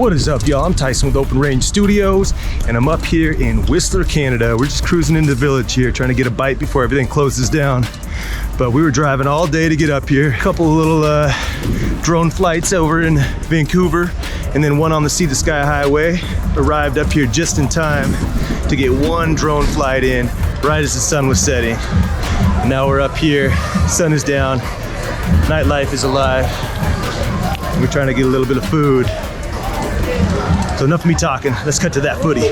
What is up, y'all? I'm Tyson with Open Range Studios, and I'm up here in Whistler, Canada. We're just cruising into the village here, trying to get a bite before everything closes down. But we were driving all day to get up here. A couple of little drone flights over in Vancouver, and then one on the Sea to Sky Highway. Arrived up here just in time to get one drone flight in right as the sun was setting. And now we're up here, sun is down, nightlife is alive. We're trying to get a little bit of food. So enough of me talking, let's cut to that footy.